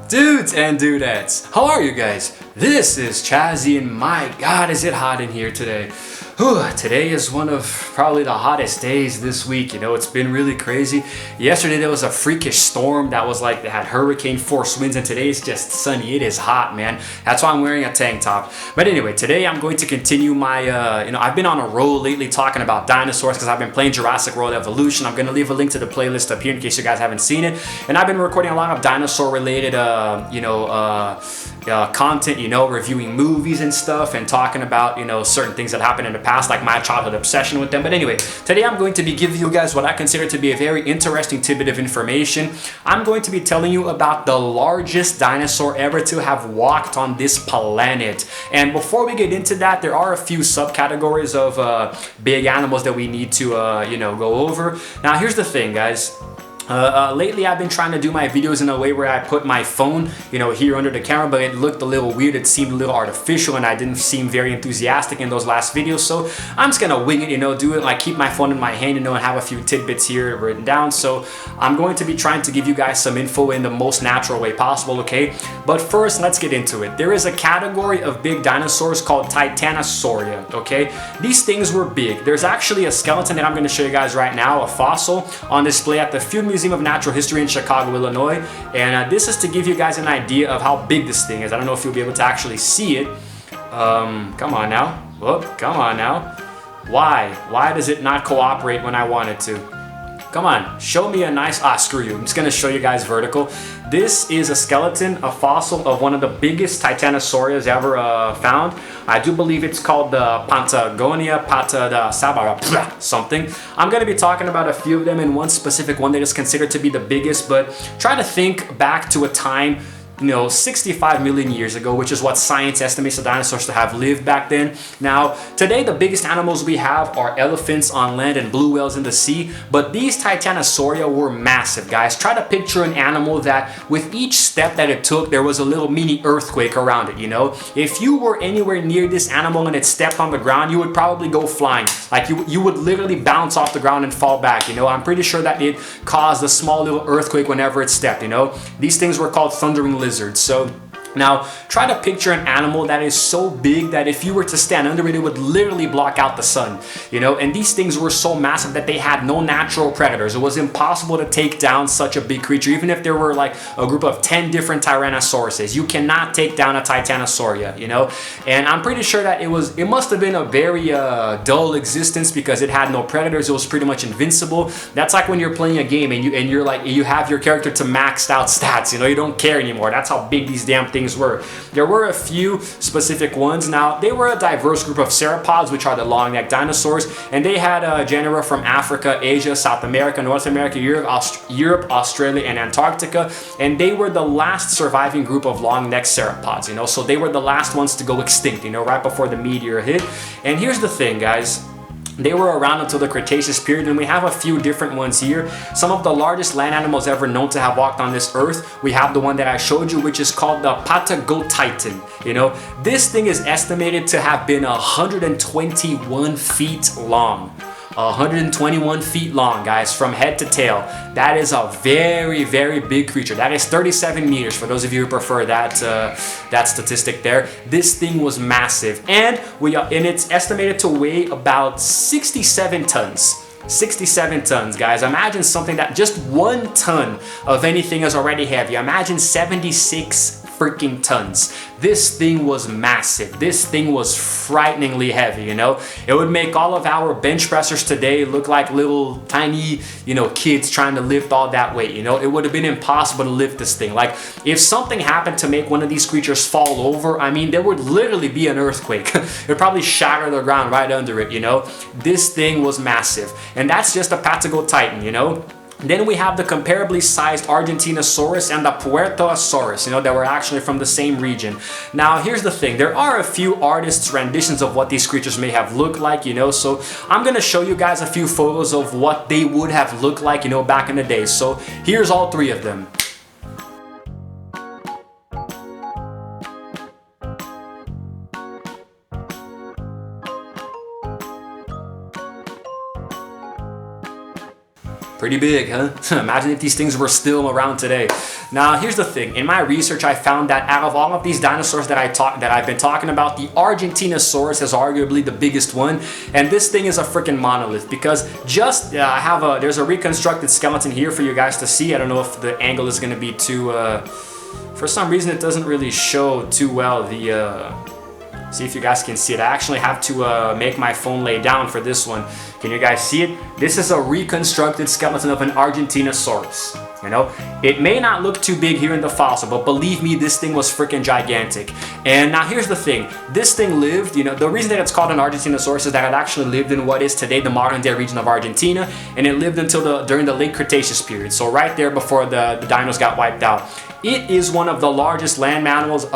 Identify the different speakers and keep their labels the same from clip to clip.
Speaker 1: Dudes and dudettes, how are you guys? This is Chazzy and my god is it hot in here today. Today is one of probably the hottest days this week. You know, it's been really crazy. Yesterday there was a freakish storm that was like, they had hurricane force winds, and today it's just sunny. It is hot, man. That's why I'm wearing a tank top. But anyway, today I'm going to continue my, I've been on a roll lately talking about dinosaurs because I've been playing Jurassic World Evolution. I'm going to leave a link to the playlist up here in case you guys haven't seen it. And I've been recording a lot of dinosaur related, content, reviewing movies and stuff and talking about, certain things that happened in the past, like my childhood obsession with them. But anyway, today I'm going to be giving you guys what I consider to be a very interesting tidbit of information. I'm going to be telling you about the largest dinosaur ever to have walked on this planet. And before we get into that, there are a few subcategories of big animals that we need to, go over. Now, here's the thing, guys. Lately I've been trying to do my videos in a way where I put my phone, here under the camera, but it looked a little weird. It seemed a little artificial and I didn't seem very enthusiastic in those last videos. So I'm just gonna wing it, do it like keep my phone in my hand, and have a few tidbits here written down. So I'm going to be trying to give you guys some info in the most natural way possible, okay? But first, let's get into it. There is a category of big dinosaurs called Titanosauria, okay? These things were big. There's actually a skeleton that I'm gonna show you guys right now, a fossil, on display at the Field Museum of Natural History in Chicago, Illinois, and this is to give you guys an idea of how big this thing is. I don't know if you'll be able to actually see it. Come on now. Whoop, come on now. Why does it not cooperate when I want it to? Come on, show me a nice, screw you. I'm just gonna show you guys vertical. This is a skeleton, a fossil of one of the biggest Titanosaurias ever found. I do believe it's called the Patagonia Sabara something. I'm gonna be talking about a few of them, and one specific one that is considered to be the biggest, but try to think back to a time 65 million years ago, which is what science estimates the dinosaurs to have lived back then. Now, today the biggest animals we have are elephants on land and blue whales in the sea, but these Titanosauria were massive, guys. Try to picture an animal that with each step that it took, there was a little mini earthquake around it, If you were anywhere near this animal and it stepped on the ground, you would probably go flying. Like you would literally bounce off the ground and fall back, I'm pretty sure that it caused a small little earthquake whenever it stepped, These things were called thundering lizards. So now, try to picture an animal that is so big that if you were to stand under it, it would literally block out the sun, And these things were so massive that they had no natural predators. It was impossible to take down such a big creature, even if there were like a group of 10 different Tyrannosauruses. You cannot take down a Titanosauria, And I'm pretty sure that it must have been a very dull existence because it had no predators. It was pretty much invincible. That's like when you're playing a game and you're like, you have your character to maxed out stats, You don't care anymore. That's how big these damn things were. There were a few specific ones. Now, they were a diverse group of sauropods, which are the long-necked dinosaurs, and they had genera from Africa, Asia, South America, North America, Europe, Australia, and Antarctica, and they were the last surviving group of long-necked sauropods, so they were the last ones to go extinct, right before the meteor hit. And here's the thing, guys. They were around until the Cretaceous period, and we have a few different ones here. Some of the largest land animals ever known to have walked on this earth. We have the one that I showed you, which is called the Patagotitan. This thing is estimated to have been 121 feet long. 121 feet long, guys, from head to tail. That is a very, very big creature. That is 37 meters, for those of you who prefer that statistic there. This thing was massive, and it's estimated to weigh about 67 tons. 67 tons, guys. Imagine something that just 1 ton of anything is already heavy. Imagine 76 freaking tons. This thing was massive. This thing was frighteningly heavy, It would make all of our bench pressers today look like little tiny, kids trying to lift all that weight, It would have been impossible to lift this thing. Like, if something happened to make one of these creatures fall over, there would literally be an earthquake. It would probably shatter the ground right under it, This thing was massive. And that's just a Patagotitan, Then we have the comparably sized Argentinosaurus and the Puertosaurus, that were actually from the same region. Now, here's the thing. There are a few artists' renditions of what these creatures may have looked like, so I'm going to show you guys a few photos of what they would have looked like, back in the day. So here's all 3 of them. Pretty big, huh? Imagine if these things were still around today. Now, here's the thing. In my research, I found that out of all of these dinosaurs that I've been talking about, the Argentinosaurus is arguably the biggest one. And this thing is a freaking monolith because just there's a reconstructed skeleton here for you guys to see. I don't know if the angle is going to be too. For some reason, it doesn't really show too well the. See if you guys can see it. I actually have to make my phone lay down for this one. Can you guys see it? This is a reconstructed skeleton of an Argentinosaurus. You know, it may not look too big here in the fossil, but believe me, this thing was freaking gigantic. And now here's the thing. This thing lived, you know, the reason that it's called an Argentinosaurus is that it actually lived in what is today the modern day region of Argentina, and it lived until during the late Cretaceous period. So right there before the dinos got wiped out. It is one of the largest land animals,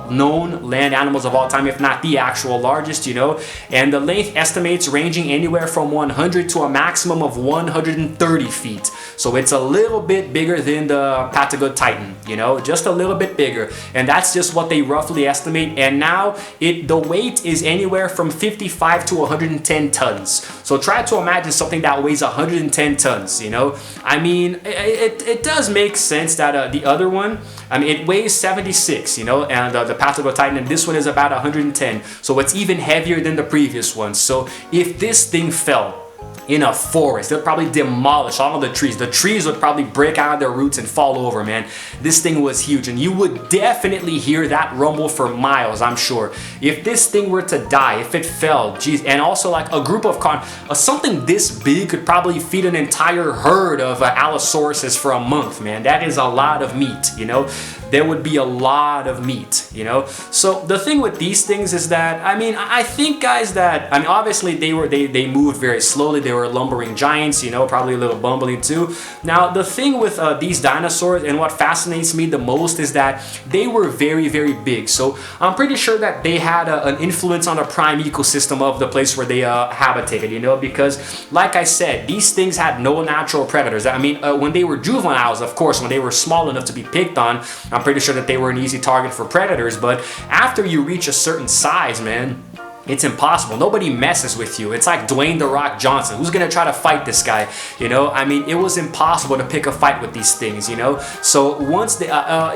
Speaker 1: known land animals of all time, if not the actual largest, you know. And the length estimates ranging anywhere from 100 to a maximum of 130 feet. So it's a little bit bigger than the Patagon Titan, you know, just a little bit bigger. And that's just what they roughly estimate. And now the weight is anywhere from 55 to 110 tons. So try to imagine something that weighs 110 tons, you know. I mean, it does make sense that the other one, I mean, it weighs 76, you know, and the Patagon Titan, and this one is about 110. So it's even heavier than the previous one. So if this thing fell in a forest, they'll probably demolish all of the trees. The trees would probably break out of their roots and fall over, man. This thing was huge, and you would definitely hear that rumble for miles, I'm sure. If this thing were to die, if it fell, geez, and also like a group of something this big could probably feed an entire herd of Allosauruses for a month, man. That is a lot of meat, you know. There would be a lot of meat, you know. So the thing with these things is that, I mean, I think, guys, that, I mean, obviously they moved very slowly. They were lumbering giants, you know, probably a little bumbling too. Now, the thing with these dinosaurs, and what fascinates me the most, is that they were very, very big. So I'm pretty sure that they had an influence on the prime ecosystem of the place where they habitated, you know, because like I said, these things had no natural predators. I mean, when they were juveniles, of course, when they were small enough to be picked on, I'm pretty sure that they were an easy target for predators. But after you reach a certain size, man, it's impossible. Nobody messes with you. It's like Dwayne "The Rock" Johnson. Who's gonna try to fight this guy? You know, I mean, it was impossible to pick a fight with these things, you know. So once they,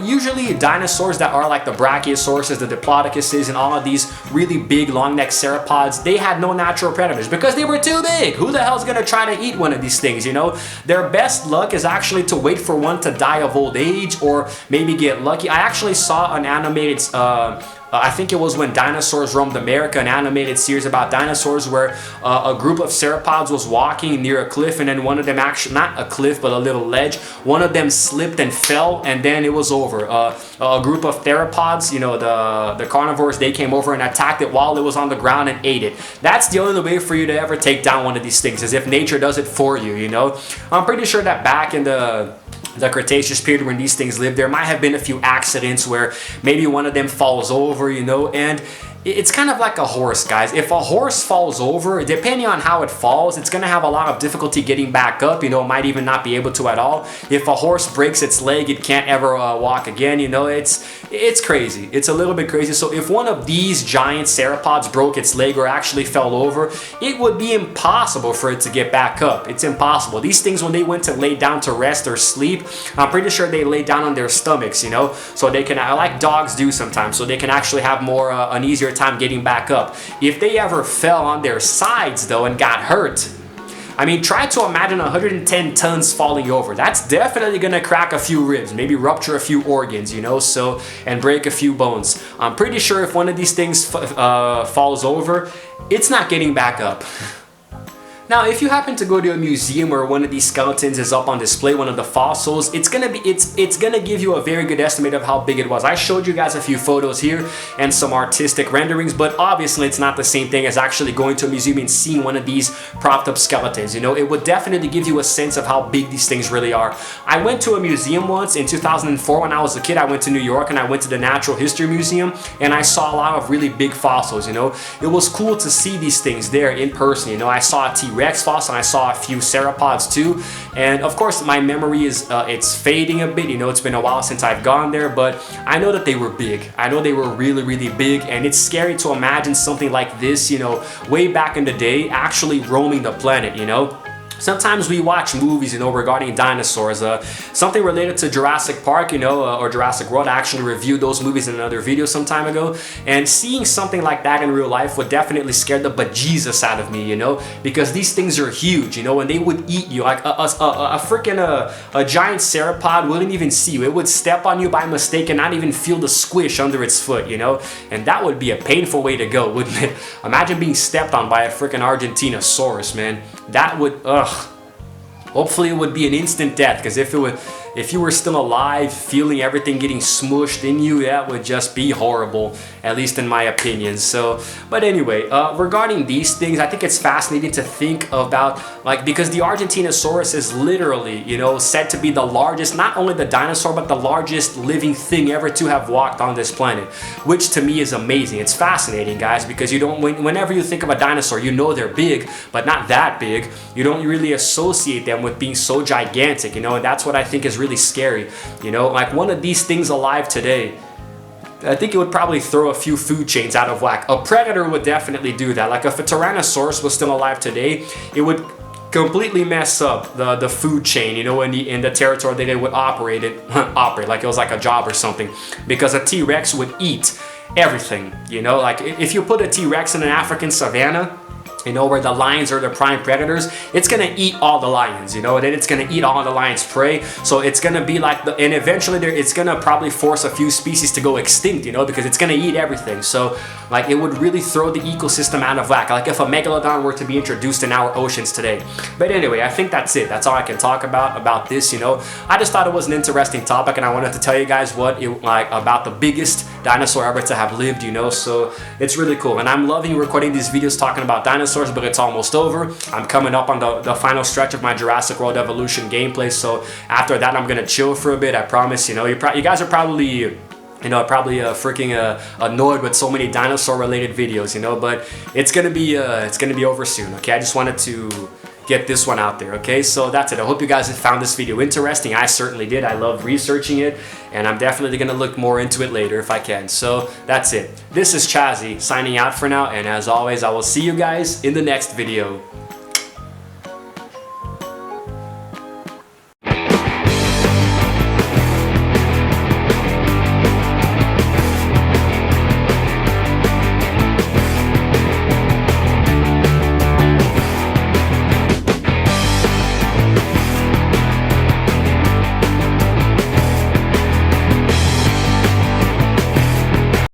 Speaker 1: usually dinosaurs that are like the Brachiosauruses, the Diplodocuses, and all of these really big long-necked sauropods, they had no natural predators because they were too big. Who the hell's gonna try to eat one of these things, you know? Their best luck is actually to wait for one to die of old age or maybe get lucky. I actually saw an animated I think it was When Dinosaurs Roamed America, an animated series about dinosaurs where a group of sauropods was walking near a cliff, and then one of them, actually, not a cliff, but a little ledge, one of them slipped and fell, and then it was over. A group of theropods, you know, the carnivores, they came over and attacked it while it was on the ground and ate it. That's the only way for you to ever take down one of these things, is if nature does it for you, you know. I'm pretty sure that back in the Cretaceous period when these things lived, there might have been a few accidents where maybe one of them falls over, you know, and it's kind of like a horse, guys. If a horse falls over, depending on how it falls, it's gonna have a lot of difficulty getting back up, you know, it might even not be able to at all. If a horse breaks its leg, it can't ever walk again, you know. It's crazy. It's a little bit crazy. So if one of these giant sauropods broke its leg or actually fell over, it would be impossible for it to get back up. It's impossible. These things, when they went to lay down to rest or sleep, I'm pretty sure they lay down on their stomachs, you know, so they can, like dogs do sometimes, so they can actually have more an easier time getting back up. If they ever fell on their sides though and got hurt, I mean, try to imagine 110 tons falling over. That's definitely gonna crack a few ribs, maybe rupture a few organs, you know, so, and break a few bones. I'm pretty sure if one of these things falls over, it's not getting back up. Now, if you happen to go to a museum where one of these skeletons is up on display, one of the fossils, it's gonna give you a very good estimate of how big it was. I showed you guys a few photos here and some artistic renderings, but obviously it's not the same thing as actually going to a museum and seeing one of these propped up skeletons. You know, it would definitely give you a sense of how big these things really are. I went to a museum once in 2004 when I was a kid. I went to New York and I went to the Natural History Museum, and I saw a lot of really big fossils, you know. It was cool to see these things there in person, you know. I saw a T-Rex fossil and I saw a few sauropods too, and of course my memory is it's fading a bit, you know. It's been a while since I've gone there, but I know that they were big. I know they were really, really big, and it's scary to imagine something like this, you know, way back in the day actually roaming the planet, you know. sometimes we watch movies, you know, regarding dinosaurs. Something related to Jurassic Park, you know, or Jurassic World. I actually reviewed those movies in another video some time ago. And seeing something like that in real life would definitely scare the bejesus out of me, you know, because these things are huge, you know, and they would eat you. Like a freaking a giant sauropod wouldn't even see you. It would step on you by mistake and not even feel the squish under its foot, you know, and that would be a painful way to go, wouldn't it? Imagine being stepped on by a freaking Argentinosaurus, man. That would, ugh. Hopefully it would be an instant death, because if you were still alive, feeling everything getting smushed in you, that would just be horrible, at least in my opinion. So, but anyway, regarding these things, I think it's fascinating to think about, like, because the Argentinosaurus is literally, you know, said to be the largest, not only the dinosaur, but the largest living thing ever to have walked on this planet, which to me is amazing. It's fascinating, guys, because you don't, whenever you think of a dinosaur, you know they're big, but not that big. You don't really associate them with being so gigantic, you know, and that's what I think is really scary, you know. Like, one of these things alive today, I think it would probably throw a few food chains out of whack. A predator would definitely do that. Like, if a Tyrannosaurus was still alive today, it would completely mess up the food chain, you know, in the territory that it would operate like it was like a job or something, because a T-Rex would eat everything, you know. Like, if you put a T-Rex in an African savanna, you know, where the lions are the prime predators, it's gonna eat all the lions, you know, and then it's gonna eat all the lions' prey. So it's gonna be like, and eventually it's gonna probably force a few species to go extinct, you know, because it's gonna eat everything. So, like, it would really throw the ecosystem out of whack, like if a megalodon were to be introduced in our oceans today. But anyway, I think that's it. That's all I can talk about this, you know. I just thought it was an interesting topic, and I wanted to tell you guys what about the biggest dinosaur ever to have lived, you know. So it's really cool, and I'm loving recording these videos talking about dinosaurs, but it's almost over. I'm coming up on the final stretch of my Jurassic World Evolution gameplay, so after that I'm gonna chill for a bit, I promise. You know, you guys are probably, you know, freaking annoyed with so many dinosaur related videos, you know, but it's gonna be over soon. Okay, I just wanted to get this one out there. Okay, so that's it. I hope you guys have found this video interesting. I certainly did. I love researching it, and I'm definitely gonna look more into it later if I can. So that's it. This is Chazzy signing out for now, and as always, I will see you guys in the next video.